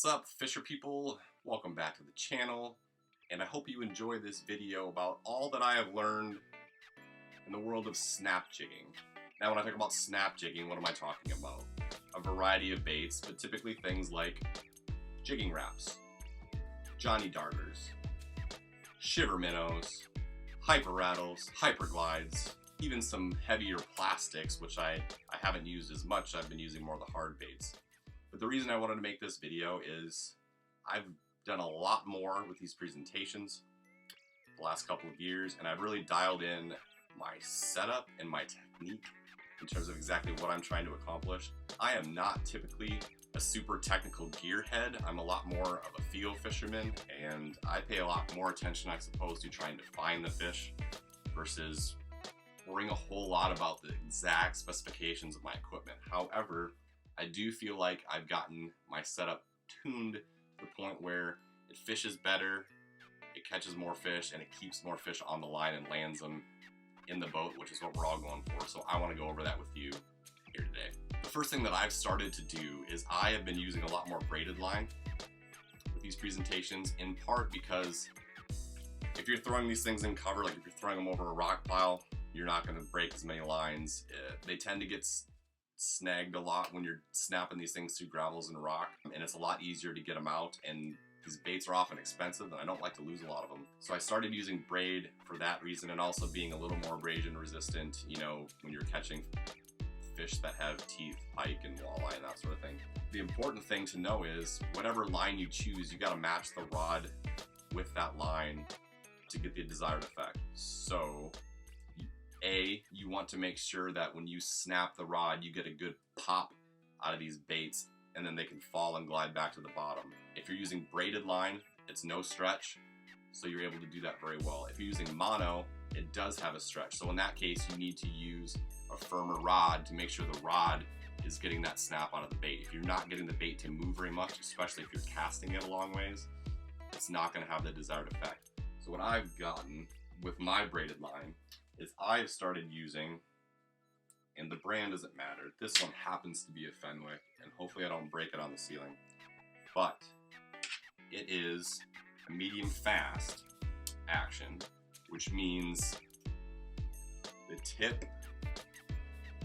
What's up, fisher people? Welcome back to the channel, and I hope you enjoy this video about all that I have learned in the world of snap jigging. Now, when I talk about snap jigging, what am I talking about? A variety of baits, but typically things like jigging wraps, Johnny darters, shiver minnows, hyper rattles, hyper glides, even some heavier plastics, which I haven't used as much. I've been using more of the hard baits. But the reason I wanted to make this video is I've done a lot more with these presentations the last couple of years, and I've really dialed in my setup and my technique in terms of exactly what I'm trying to accomplish. I am not typically a super technical gearhead. I'm a lot more of a feel fisherman, and I pay a lot more attention, I suppose, to trying to find the fish versus worrying a whole lot about the exact specifications of my equipment. However, I do feel like I've gotten my setup tuned to the point where it fishes better, it catches more fish, and it keeps more fish on the line and lands them in the boat, which is what we're all going for. So I want to go over that with you here today. The first thing that I've started to do is I have been using a lot more braided line with these presentations, in part because if you're throwing these things in cover, like if you're throwing them over a rock pile, you're not going to break as many lines. They tend to get snagged a lot when you're snapping these things through gravels and rock, and it's a lot easier to get them out, and these baits are often expensive and I don't like to lose a lot of them. So I started using braid for that reason, and also being a little more abrasion resistant, you know, when you're catching fish that have teeth, pike and walleye and that sort of thing. The important thing to know is whatever line you choose, you got to match the rod with that line to get the desired effect. So you want to make sure that when you snap the rod, you get a good pop out of these baits, and then they can fall and glide back to the bottom. If you're using braided line, it's no stretch, so you're able to do that very well. If you're using mono, it does have a stretch, so in that case you need to use a firmer rod to make sure the rod is getting that snap out of the bait. If you're not getting the bait to move very much, especially if you're casting it a long ways, it's not going to have the desired effect. So what I've gotten with my braided line is I've started using, and the brand doesn't matter, this one happens to be a Fenwick, and hopefully I don't break it on the ceiling, but it is a medium fast action, which means the tip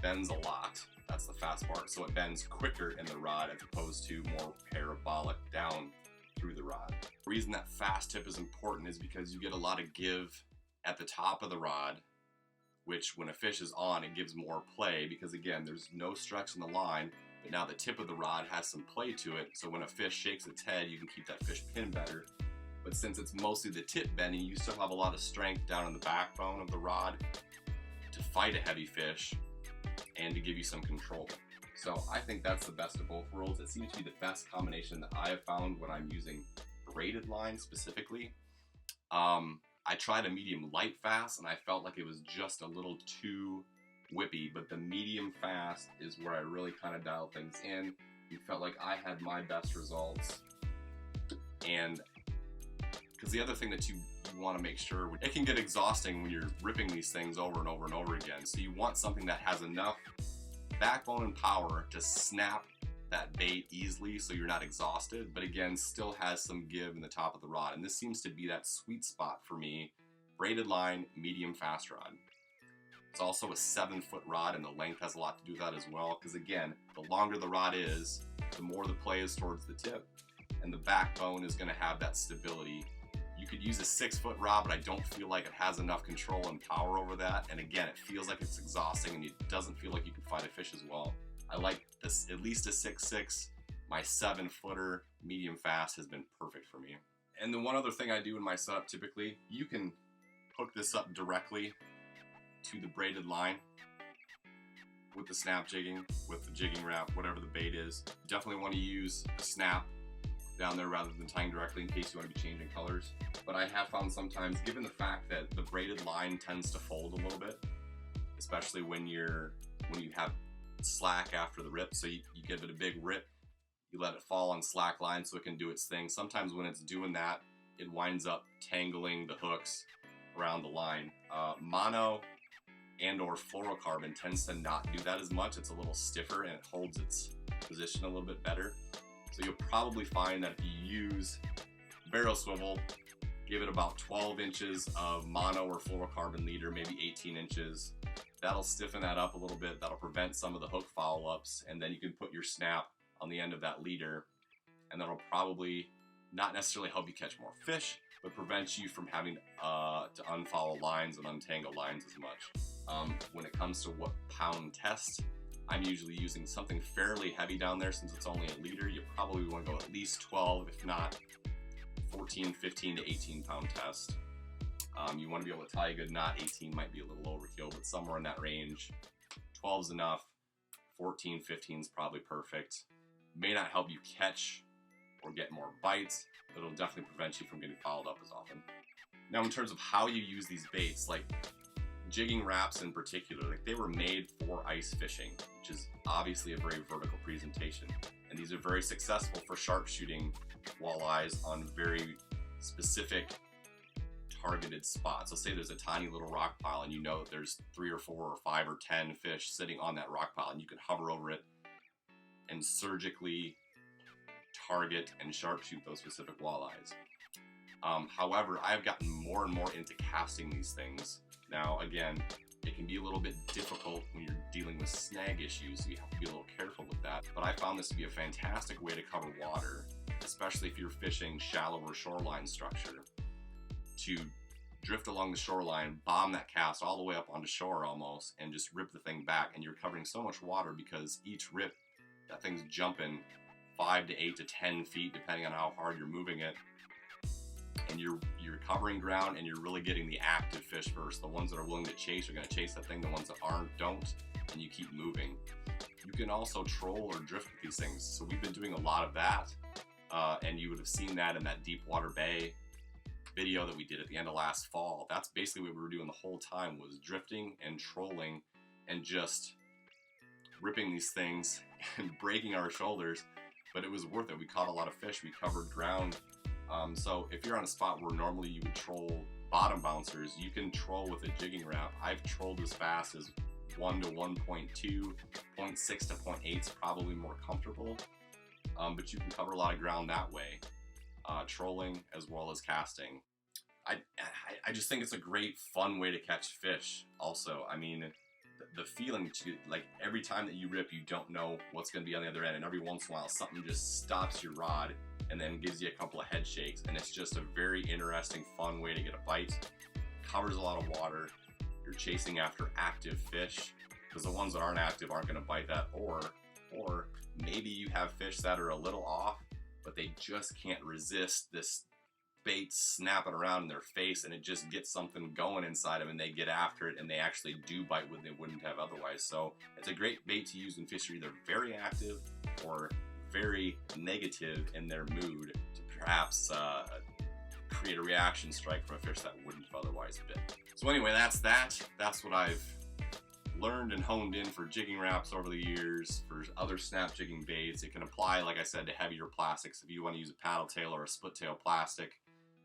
bends a lot. That's the fast part, so it bends quicker in the rod as opposed to more parabolic down through the rod. The reason that fast tip is important is because you get a lot of give at the top of the rod, which when a fish is on, it gives more play because, again, there's no stretch in the line, but now the tip of the rod has some play to it, so when a fish shakes its head, you can keep that fish pinned better. But since it's mostly the tip bending, you still have a lot of strength down in the backbone of the rod to fight a heavy fish and to give you some control. So I think that's the best of both worlds. It seems to be the best combination that I have found when I'm using braided line specifically. I tried a medium light fast and I felt like it was just a little too whippy, but the medium fast is where I really kind of dialed things in. You felt like I had my best results. And because the other thing that you want to make sure, it can get exhausting when you're ripping these things over and over and over again. So you want something that has enough backbone and power to snap that bait easily so you're not exhausted, but again still has some give in the top of the rod, and this seems to be that sweet spot for me. Braided line, medium fast rod. It's also a 7-foot rod, and the length has a lot to do with that as well, because again, the longer the rod is, the more the play is towards the tip, and the backbone is going to have that stability. You could use a 6-foot rod, but I don't feel like it has enough control and power over that, and again, it feels like it's exhausting and it doesn't feel like you can fight a fish as well. I like this, at least a 6'6". My 7-footer medium fast has been perfect for me. And the one other thing I do in my setup typically, you can hook this up directly to the braided line with the snap jigging, with the jigging wrap, whatever the bait is. You definitely want to use a snap down there rather than tying directly in case you want to be changing colors. But I have found sometimes, given the fact that the braided line tends to fold a little bit, especially when you have slack after the rip, so you give it a big rip, you let it fall on slack line so it can do its thing. Sometimes when it's doing that, it winds up tangling the hooks around the line. Mono and or fluorocarbon tends to not do that as much. It's a little stiffer and it holds its position a little bit better. So you'll probably find that if you use barrel swivel, give it about 12 inches of mono or fluorocarbon leader, maybe 18 inches. That'll stiffen that up a little bit. That'll prevent some of the hook foul ups, and then you can put your snap on the end of that leader, and that'll probably not necessarily help you catch more fish, but prevent you from having to unfollow lines and untangle lines as much. When it comes to what pound test, I'm usually using something fairly heavy down there. Since it's only a leader, you probably want to go at least 12, if not 14, 15 to 18 pound test. You want to be able to tie a good knot. 18 might be a little overkill, but somewhere in that range. 12 is enough. 14, 15 is probably perfect. May not help you catch or get more bites, but it'll definitely prevent you from getting fouled up as often. Now, in terms of how you use these baits, like jigging wraps in particular, like they were made for ice fishing, which is obviously a very vertical presentation. And these are very successful for sharpshooting walleyes on very specific targeted spots. So say there's a tiny little rock pile and you know that there's 3 or 4 or 5 or 10 fish sitting on that rock pile, and you can hover over it and surgically target and sharpshoot those specific walleyes. However, I've gotten more and more into casting these things. Now, again, it can be a little bit difficult when you're dealing with snag issues, so you have to be a little careful with that. But I found this to be a fantastic way to cover water, especially if you're fishing shallower shoreline structure, to drift along the shoreline, bomb that cast all the way up onto shore almost, and just rip the thing back. And you're covering so much water because each rip, that thing's jumping 5 to 8 to 10 feet, depending on how hard you're moving it. And you're covering ground, and you're really getting the active fish first. The ones that are willing to chase are going to chase that thing. The ones that aren't, don't, and you keep moving. You can also troll or drift with these things. So we've been doing a lot of that, and you would have seen that in that Deepwater Bay video that we did at the end of last fall. That's basically what we were doing the whole time, was drifting and trolling and just ripping these things and breaking our shoulders. But it was worth it. We caught a lot of fish. We covered ground. So if you're on a spot where normally you would troll bottom bouncers, you can troll with a jigging wrap. I've trolled as fast as 1 to 1.2, 0.6 to 0.8 is probably more comfortable. But you can cover a lot of ground that way, trolling as well as casting. I just think it's a great, fun way to catch fish. Also, I mean, the feeling to, like, every time that you rip, you don't know what's going to be on the other end, and every once in a while something just stops your rod and then gives you a couple of head shakes, and it's just a very interesting, fun way to get a bite. Covers a lot of water. You're chasing after active fish, because the ones that aren't active aren't going to bite that, or maybe you have fish that are a little off, but they just can't resist this bait snapping around in their face, and it just gets something going inside them, and they get after it, and they actually do bite when they wouldn't have otherwise. So it's a great bait to use when fish are either very active or very negative in their mood, to perhaps create a reaction strike from a fish that wouldn't have otherwise bit. So anyway, that's what I've learned and honed in for jigging wraps over the years, for other snap jigging baits. It can apply, like I said, to heavier plastics. If you want to use a paddle tail or a split tail plastic,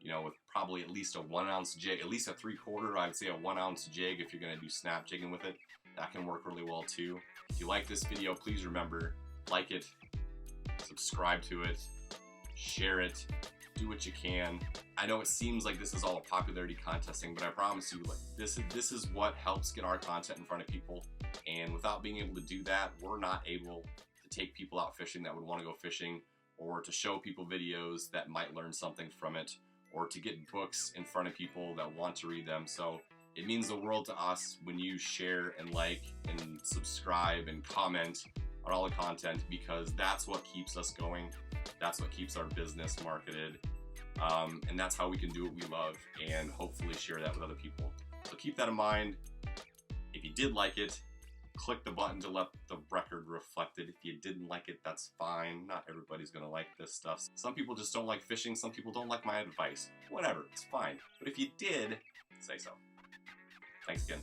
you know, with probably at least a 1 ounce jig, at least a 3/4, I'd say a 1 ounce jig if you're going to do snap jigging with it. That can work really well too. If you like this video, please remember, like it, subscribe to it, share it, do what you can. I know it seems like this is all a popularity contesting, but I promise you, like, this is what helps get our content in front of people. And without being able to do that, we're not able to take people out fishing that would want to go fishing, or to show people videos that might learn something from it, or to get books in front of people that want to read them. So it means the world to us when you share and like and subscribe and comment on all the content, because that's what keeps us going. That's what keeps our business marketed. And that's how we can do what we love and hopefully share that with other people. So keep that in mind. If you did like it, click the button to let the record reflect it. If you didn't like it, that's fine. Not everybody's gonna like this stuff. Some people just don't like fishing. Some people don't like my advice. Whatever, it's fine. But if you did, say so. Thanks again.